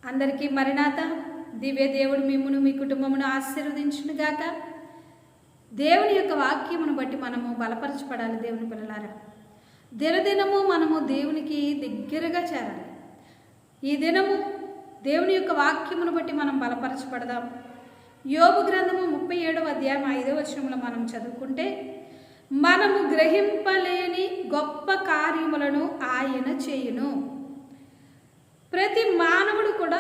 అందరికీ మరణాత. దివ్య దేవుడు మిమ్మును మీ కుటుంబమును ఆశీర్వదించును గాక. దేవుని యొక్క వాక్యమును బట్టి మనము బలపరచబడాలి. దేవుని పిల్లలారా, దినదినము మనము దేవునికి దగ్గరగా చేరాలి. ఈ దినము దేవుని యొక్క వాక్యమును బట్టి మనం బలపరచబడదాం. యోబు గ్రంథము 37వ అధ్యాయం 5వ వచనంలో మనం చదువుకుంటే, మనము గ్రహింపలేని గొప్ప కార్యములను ఆయన చేయును. ప్రతి మానవుడు కూడా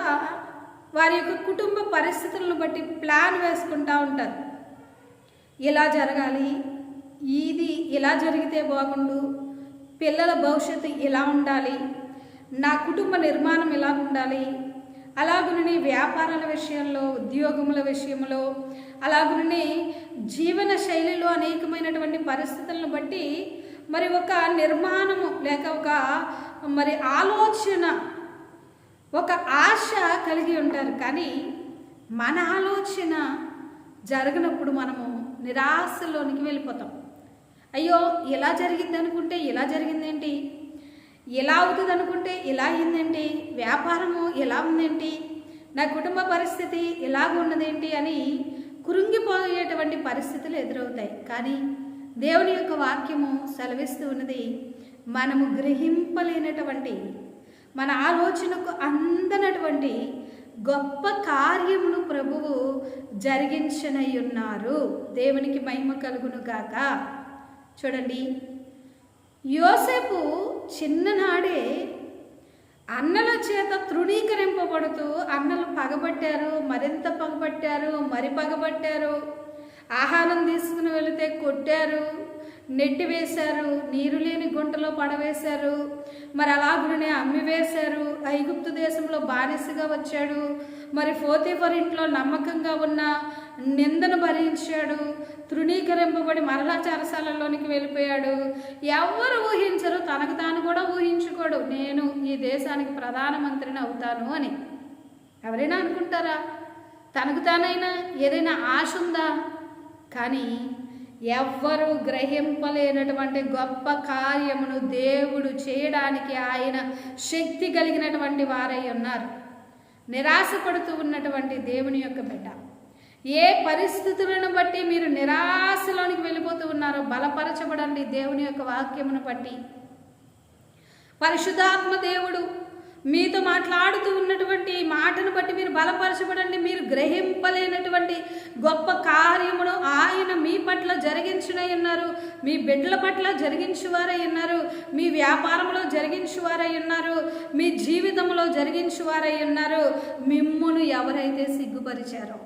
వారి యొక్క కుటుంబ పరిస్థితులను బట్టి ప్లాన్ వేసుకుంటూ ఉంటారు. ఇలా జరగాలి, ఇది ఇలా జరిగితే బాగుండు, పిల్లల భవిష్యత్తు ఇలా ఉండాలి, నా కుటుంబ నిర్మాణం ఇలా ఉండాలి, అలాగునే వ్యాపారాల విషయంలో, ఉద్యోగముల విషయంలో, అలాగునే జీవన శైలిలో అనేకమైనటువంటి పరిస్థితులను బట్టి మరి ఒక నిర్మాణము లేక ఒక ఆలోచన, ఒక ఆశ కలిగి ఉంటారు. కానీ మన ఆలోచన జరగనప్పుడు మనము నిరాశలోనికి వెళ్ళిపోతాం. అయ్యో ఇలా జరిగింది అనుకుంటే ఇలా జరిగిందేంటి, ఇలా అవుతుంది అనుకుంటే ఇలా అయిందేంటి, వ్యాపారము ఇలా ఉందేంటి, నా కుటుంబ పరిస్థితి ఇలాగ ఉన్నదేంటి అని కురుంగిపోయేటువంటి పరిస్థితులు ఎదురవుతాయి. కానీ దేవుని యొక్క వాక్యము సెలవిస్తూ ఉన్నది, మనము గ్రహింపలేనటువంటి, మన ఆలోచనకు అందనటువంటి గొప్ప కార్యమును ప్రభువు జరిగించనై ఉన్నారు. దేవునికి మహిమ కలుగును గాక. చూడండి, యోసేపు చిన్ననాడే అన్నల చేత తృణీకరింపబడుతూ అన్నలు పగబట్టారు, మరింత పగబట్టారు, మరి పగబట్టారు, ఆహారం తీసుకుని వెళితే కొట్టారు, నెట్టివేశారు, నీరు లేని గుంటలో పడవేశారు, మరి అలాగునే అమ్మివేశారు, ఐగుప్తు దేశంలో బానిసగా వచ్చాడు, మరి పోతీఫర్ ఇంట్లో నమ్మకంగా ఉన్న నిందను భరించాడు, తృణీకరింపబడి మరలా చెరసాలలోనికి వెళ్ళిపోయాడు. ఎవరు ఊహించరు, తనకు తాను కూడా ఊహించుకోడు, నేను ఈ దేశానికి ప్రధానమంత్రిని అవుతాను అని. ఎవరైనా అనుకుంటారా? తనకు తానైనా ఏదైనా ఆశ ఉందా? కానీ ఎవ్వరూ గ్రహింపలేనటువంటి గొప్ప కార్యమును దేవుడు చేయడానికి ఆయన శక్తి కలిగినటువంటి వారై ఉన్నారు. నిరాశపడుతూ ఉన్నటువంటి దేవుని యొక్క బిడ్డ, ఏ పరిస్థితులను బట్టి మీరు నిరాశలోనికి వెళ్ళిపోతూ ఉన్నారో బలపరచబడండి. దేవుని యొక్క వాక్యమును బట్టి పరిశుద్ధాత్మ దేవుడు మీతో మాట్లాడుతూ ఉన్నటువంటి మాటను బట్టి మీరు బలపరచబడండి. మీరు గ్రహింపలేనటువంటి గొప్ప కార్యమును ఆయన మీ పట్ల జరిగించునై ఉన్నారు, మీ బిడ్డల పట్ల జరిగించువారై ఉన్నారు, మీ వ్యాపారంలో జరిగించువారై ఉన్నారు, మీ జీవితంలో జరిగించువారై ఉన్నారు. మిమ్మును ఎవరైతే సిగ్గుపరిచారో,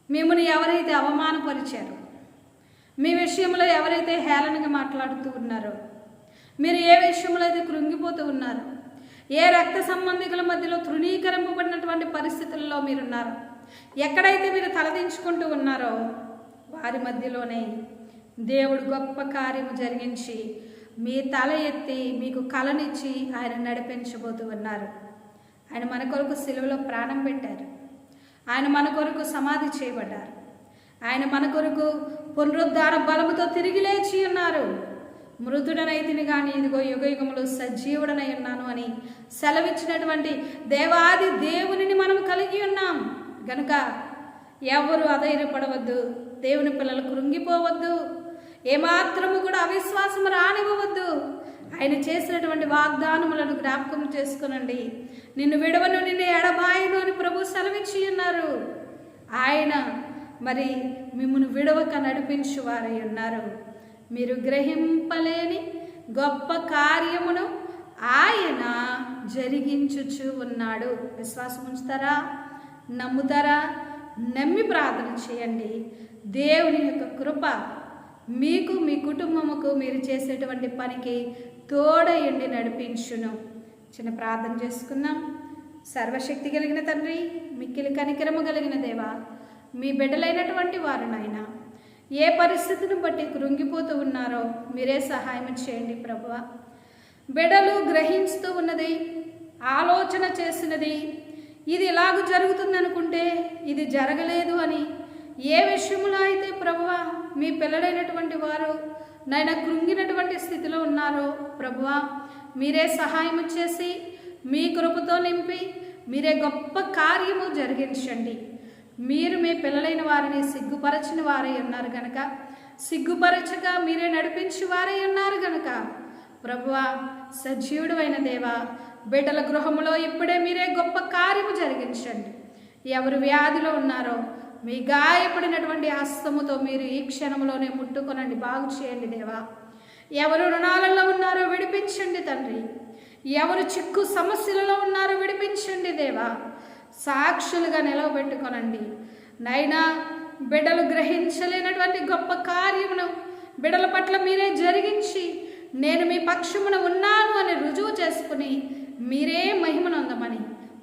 మిమ్మును ఎవరైతే అవమానపరిచారో, మీ విషయంలో ఎవరైతే హేళనగా మాట్లాడుతూ ఉన్నారో, మీరు ఏ విషయంలో అయితే కృంగిపోతూ ఉన్నారో, ఏ రక్త సంబంధికుల మధ్యలో తృణీకరింపబడినటువంటి పరిస్థితుల్లో మీరున్నారో, ఎక్కడైతే మీరు తలదించుకుంటూ ఉన్నారో వారి మధ్యలోనే దేవుడు గొప్ప కార్యము జరిగించి మీ తల ఎత్తి మీకు కలనిచ్చి ఆయన నడిపించబోతూ ఉన్నారు. ఆయన మన కొరకు సిలువలో ప్రాణం పెట్టారు, ఆయన మన కొరకు సమాధి చేయబడ్డారు, ఆయన మన కొరకు పునరుద్ధార బలముతో తిరిగి లేచి ఉన్నారు. మృతుడనైతిని కానీ ఇదిగో యుగయుగములు సజీవుడనై ఉన్నాను అని సెలవిచ్చినటువంటి దేవాది దేవునిని మనం కలిగి ఉన్నాం గనుక ఎవరు అధైర్యపడవద్దు, దేవుని పిల్లలు కృంగిపోవద్దు, ఏమాత్రము కూడా అవిశ్వాసము రానివ్వవద్దు. ఆయన చేసినటువంటి వాగ్దానములను జ్ఞాపకం చేసుకునండి. నిన్ను విడవను, నిన్ను ఎడబాయను అని ప్రభు సెలవిచ్చి ఉన్నారు. ఆయన మరి మిమ్మల్ని విడవక నడిపించువారై ఉన్నారు. మీరు గ్రహింపలేని గొప్ప కార్యమును ఆయన జరిగించుచు ఉన్నాడు. విశ్వాసం ఉంచుతారా? నమ్ముతారా? నమ్మి ప్రార్థన చేయండి. దేవుని యొక్క కృప మీకు, మీ కుటుంబముకు, మీరు చేసేటువంటి పనికి తోడయండి నడిపించును. చిన్న ప్రార్థన చేసుకుందాం. సర్వశక్తి కలిగిన తండ్రి, మిక్కిలి కనికరము కలిగిన దేవా, మీ బిడ్డలైనటువంటి వారు నాయన ఏ పరిస్థితిని బట్టి కృంగిపోతూ ఉన్నారో మీరే సహాయం చేయండి ప్రభువా. బిడ్డలు గ్రహిస్తూ ఉన్నది, ఆలోచన చేసినది, ఇది ఇలాగ జరుగుతుంది అనుకుంటే ఇది జరగలేదు అని ఏ విషయంలో అయితే ప్రభువా మీ పిల్లలైనటువంటి వారు నాయన కృంగినటువంటి స్థితిలో ఉన్నారో ప్రభువా, మీరే సహాయం చేసి మీ కృపతో నింపి మీరే గొప్ప కార్యము జరిగించండి. మీరు మీ పిల్లలైన వారిని సిగ్గుపరచిన వారై ఉన్నారు గనక, సిగ్గుపరచగా మీరే నడిపించి వారై ఉన్నారు గనక ప్రభువా, సజీవుడు అయిన దేవా, బిడ్డల గృహంలో ఇప్పుడే మీరే గొప్ప కార్యము జరిగించండి. ఎవరు వ్యాధిలో ఉన్నారో మీ గాయపడినటువంటి హస్తముతో మీరు ఈ క్షణంలోనే ముట్టుకొనండి, బాగు చేయండి దేవా. ఎవరు రుణాలలో ఉన్నారో విడిపించండి తండ్రి. ఎవరు చిక్కు సమస్యలలో ఉన్నారో విడిపించండి దేవా. సాక్షులుగా నిలవబెట్టుకొనండి నైనా. బిడ్డలు గ్రహించలేనటువంటి గొప్ప కార్యమును బిడ్డల పట్ల మీరే జరిగించి, నేను మీ పక్షమున ఉన్నాను అని రుజువు చేసుకుని మీరే మహిమనొందమని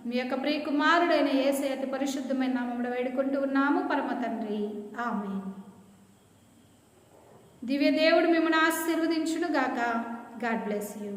మీ యొక్క ప్రియ కుమారుడైన యేసయ్య అతి పరిశుద్ధమైన నామములో వేడుకుంటూ ఉన్నాము పరమ తండ్రి, ఆమేన్. దివ్య దేవుడు మిమ్మల్ని ఆశీర్వదించును గాక. God bless you.